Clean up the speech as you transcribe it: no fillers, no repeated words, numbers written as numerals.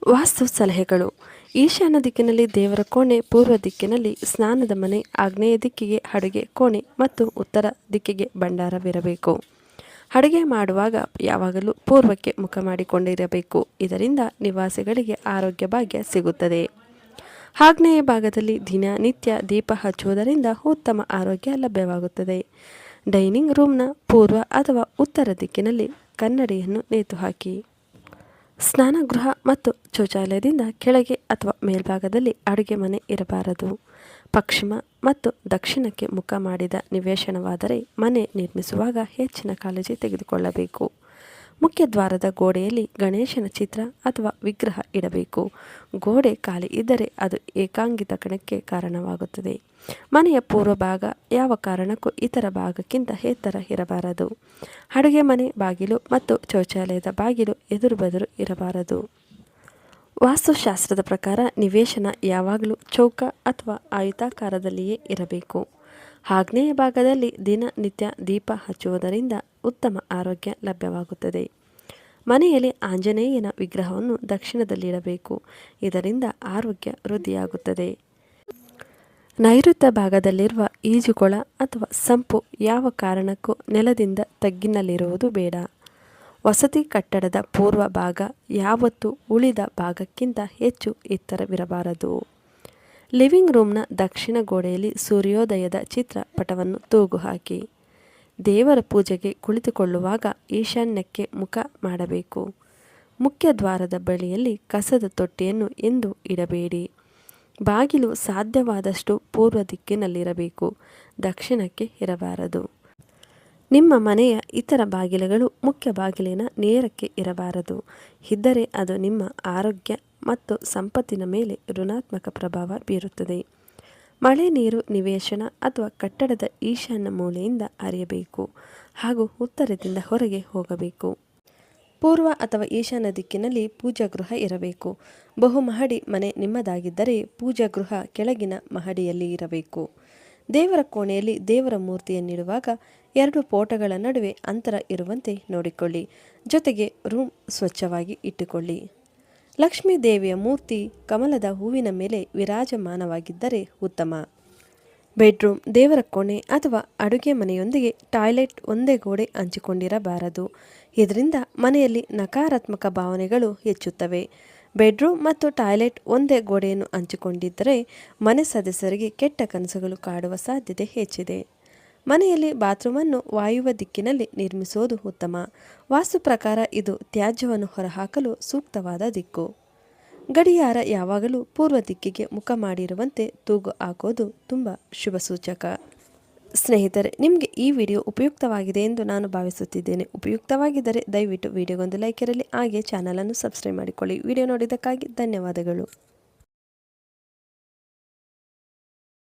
ವಾಸ್ತು ಸಲಹೆಗಳು. ಈಶಾನ್ಯ ದಿಕ್ಕಿನಲ್ಲಿ ದೇವರ ಕೋಣೆ, ಪೂರ್ವ ದಿಕ್ಕಿನಲ್ಲಿ ಸ್ನಾನದ ಮನೆ, ಆಗ್ನೇಯ ದಿಕ್ಕಿಗೆ ಅಡುಗೆ ಕೋಣೆ ಮತ್ತು ಉತ್ತರ ದಿಕ್ಕಿಗೆ ಭಂಡಾರವಿರಬೇಕು. ಅಡುಗೆ ಮಾಡುವಾಗ ಯಾವಾಗಲೂ ಪೂರ್ವಕ್ಕೆ ಮುಖ ಮಾಡಿಕೊಂಡಿರಬೇಕು. ಇದರಿಂದ ನಿವಾಸಿಗಳಿಗೆ ಆರೋಗ್ಯ ಭಾಗ್ಯ ಸಿಗುತ್ತದೆ. ಆಗ್ನೇಯ ಭಾಗದಲ್ಲಿ ದಿನನಿತ್ಯ ದೀಪ ಹಚ್ಚುವುದರಿಂದ ಉತ್ತಮ ಆರೋಗ್ಯ ಲಭ್ಯವಾಗುತ್ತದೆ. ಡೈನಿಂಗ್ ರೂಮ್ನ ಪೂರ್ವ ಅಥವಾ ಉತ್ತರ ದಿಕ್ಕಿನಲ್ಲಿ ಕನ್ನಡಿಯನ್ನು ನೇತು ಹಾಕಿ. ಸ್ನಾನಗೃಹ ಮತ್ತು ಶೌಚಾಲಯದಿಂದ ಕೆಳಗೆ ಅಥವಾ ಮೇಲ್ಭಾಗದಲ್ಲಿ ಅಡುಗೆ ಮನೆ ಇರಬಾರದು. ಪಶ್ಚಿಮ ಮತ್ತು ದಕ್ಷಿಣಕ್ಕೆ ಮುಖ ಮಾಡಿದ ನಿವೇಶನವಾದರೆ ಮನೆ ನಿರ್ಮಿಸುವಾಗ ಹೆಚ್ಚಿನ ಕಾಳಜಿ ತೆಗೆದುಕೊಳ್ಳಬೇಕು. ಮುಖ್ಯ ದ್ವಾರದ ಗೋಡೆಯಲ್ಲಿ ಗಣೇಶನ ಚಿತ್ರ ಅಥವಾ ವಿಗ್ರಹ ಇಡಬೇಕು. ಗೋಡೆ ಖಾಲಿ ಇದ್ದರೆ ಅದು ಏಕಾಂಗಿತನಕ್ಕೆ ಕಾರಣವಾಗುತ್ತದೆ. ಮನೆಯ ಪೂರ್ವ ಭಾಗ ಯಾವ ಕಾರಣಕ್ಕೂ ಇತರ ಭಾಗಕ್ಕಿಂತ ಎತ್ತರ ಇರಬಾರದು. ಅಡುಗೆ ಮನೆ ಬಾಗಿಲು ಮತ್ತು ಶೌಚಾಲಯದ ಬಾಗಿಲು ಎದುರು ಬದುರು ಇರಬಾರದು. ವಾಸ್ತುಶಾಸ್ತ್ರದ ಪ್ರಕಾರ ನಿವೇಶನ ಯಾವಾಗಲೂ ಚೌಕ ಅಥವಾ ಆಯತಾಕಾರದಲ್ಲಿಯೇ ಇರಬೇಕು. ಆಗ್ನೇಯ ಭಾಗದಲ್ಲಿ ದಿನನಿತ್ಯ ದೀಪ ಹಚ್ಚುವುದರಿಂದ ಉತ್ತಮ ಆರೋಗ್ಯ ಲಭ್ಯವಾಗುತ್ತದೆ. ಮನೆಯಲ್ಲಿ ಆಂಜನೇಯನ ವಿಗ್ರಹವನ್ನು ದಕ್ಷಿಣದಲ್ಲಿಡಬೇಕು. ಇದರಿಂದ ಆರೋಗ್ಯ ವೃದ್ಧಿಯಾಗುತ್ತದೆ. ನೈಋತ್ಯ ಭಾಗದಲ್ಲಿರುವ ಈಜುಕೊಳ ಅಥವಾ ಸಂಪು ಯಾವ ಕಾರಣಕ್ಕೂ ನೆಲದಿಂದ ತಗ್ಗಿನಲ್ಲಿರುವುದು ಬೇಡ. ವಸತಿ ಕಟ್ಟಡದ ಪೂರ್ವ ಭಾಗ ಯಾವತ್ತೂ ಉಳಿದ ಭಾಗಕ್ಕಿಂತ ಹೆಚ್ಚು ಎತ್ತರವಿರಬಾರದು. ಲಿವಿಂಗ್ ರೂಮ್ನ ದಕ್ಷಿಣ ಗೋಡೆಯಲ್ಲಿ ಸೂರ್ಯೋದಯದ ಚಿತ್ರ ಪಟವನ್ನು ತೂಗು ಹಾಕಿ. ದೇವರ ಪೂಜೆಗೆ ಕುಳಿತುಕೊಳ್ಳುವಾಗ ಈಶಾನ್ಯಕ್ಕೆ ಮುಖ ಮಾಡಬೇಕು. ಮುಖ್ಯ ದ್ವಾರದ ಬಳಿಯಲ್ಲಿ ಕಸದ ತೊಟ್ಟಿಯನ್ನು ಎಂದೂ ಇಡಬೇಡಿ. ಬಾಗಿಲು ಸಾಧ್ಯವಾದಷ್ಟು ಪೂರ್ವ ದಿಕ್ಕಿನಲ್ಲಿರಬೇಕು. ದಕ್ಷಿಣಕ್ಕೆ ಇರಬಾರದು. ನಿಮ್ಮ ಮನೆಯ ಇತರ ಬಾಗಿಲುಗಳು ಮುಖ್ಯ ಬಾಗಿಲಿನ ನೇರಕ್ಕೆ ಇರಬಾರದು. ಇದ್ದರೆ ಅದು ನಿಮ್ಮ ಆರೋಗ್ಯ ಮತ್ತು ಸಂಪತ್ತಿನ ಮೇಲೆ ಋಣಾತ್ಮಕ ಪ್ರಭಾವ ಬೀರುತ್ತದೆ. ಮಳೆ ನೀರು ನಿವೇಶನ ಅಥವಾ ಕಟ್ಟಡದ ಈಶಾನ್ಯ ಮೂಲೆಯಿಂದ ಹರಿಯಬೇಕು ಹಾಗೂ ಉತ್ತರದಿಂದ ಹೊರಗೆ ಹೋಗಬೇಕು. ಪೂರ್ವ ಅಥವಾ ಈಶಾನ್ಯ ದಿಕ್ಕಿನಲ್ಲಿ ಪೂಜಾ ಗೃಹ ಇರಬೇಕು. ಬಹುಮಹಡಿ ಮನೆ ನಿಮ್ಮದಾಗಿದ್ದರೆ ಪೂಜಾ ಗೃಹ ಕೆಳಗಿನ ಮಹಡಿಯಲ್ಲಿ ಇರಬೇಕು. ದೇವರ ಕೋಣೆಯಲ್ಲಿ ದೇವರ ಮೂರ್ತಿಯನ್ನಿಡುವಾಗ 2 ಪೋಟಗಳ ನಡುವೆ ಅಂತರ ಇರುವಂತೆ ನೋಡಿಕೊಳ್ಳಿ. ಜೊತೆಗೆ ರೂಮ್ ಸ್ವಚ್ಛವಾಗಿ ಇಟ್ಟುಕೊಳ್ಳಿ. ಲಕ್ಷ್ಮೀ ದೇವಿಯ ಮೂರ್ತಿ ಕಮಲದ ಹೂವಿನ ಮೇಲೆ ವಿರಾಜಮಾನವಾಗಿದ್ದರೆ ಉತ್ತಮ. ಬೆಡ್ರೂಮ್, ದೇವರ ಕೋಣೆ ಅಥವಾ ಅಡುಗೆ ಮನೆಯೊಂದಿಗೆ ಟಾಯ್ಲೆಟ್ ಒಂದೇ ಗೋಡೆ ಹಂಚಿಕೊಂಡಿರಬಾರದು. ಇದರಿಂದ ಮನೆಯಲ್ಲಿ ನಕಾರಾತ್ಮಕ ಭಾವನೆಗಳು ಹೆಚ್ಚುತ್ತವೆ. ಬೆಡ್ರೂಮ್ ಮತ್ತು ಟಾಯ್ಲೆಟ್ ಒಂದೇ ಗೋಡೆಯನ್ನು ಹಂಚಿಕೊಂಡಿದ್ದರೆ ಮನೆ ಸದಸ್ಯರಿಗೆ ಕೆಟ್ಟ ಕನಸುಗಳು ಕಾಡುವ ಸಾಧ್ಯತೆ ಹೆಚ್ಚಿದೆ. ಮನೆಯಲ್ಲಿ ಬಾತ್ರೂಮನ್ನು ವಾಯುವ್ಯ ದಿಕ್ಕಿನಲ್ಲಿ ನಿರ್ಮಿಸುವುದು ಉತ್ತಮ. ವಾಸ್ತು ಪ್ರಕಾರ ಇದು ತ್ಯಾಜ್ಯವನ್ನು ಹೊರಹಾಕಲು ಸೂಕ್ತವಾದ ದಿಕ್ಕು. ಗಡಿಯಾರ ಯಾವಾಗಲೂ ಪೂರ್ವ ದಿಕ್ಕಿಗೆ ಮುಖ ಮಾಡಿರುವಂತೆ ತೂಗು ಹಾಕೋದು ತುಂಬ ಶುಭ ಸೂಚಕ. ಸ್ನೇಹಿತರೆ, ನಿಮಗೆ ಈ ವಿಡಿಯೋ ಉಪಯುಕ್ತವಾಗಿದೆ ಎಂದು ನಾನು ಭಾವಿಸುತ್ತಿದ್ದೇನೆ. ಉಪಯುಕ್ತವಾಗಿದ್ದರೆ ದಯವಿಟ್ಟು ವಿಡಿಯೋಗೊಂದು ಲೈಕ್ ಇರಲಿ. ಹಾಗೆ ಚಾನಲನ್ನು ಸಬ್ಸ್ಕ್ರೈಬ್ ಮಾಡಿಕೊಳ್ಳಿ. ವಿಡಿಯೋ ನೋಡಿದ್ದಕ್ಕಾಗಿ ಧನ್ಯವಾದಗಳು.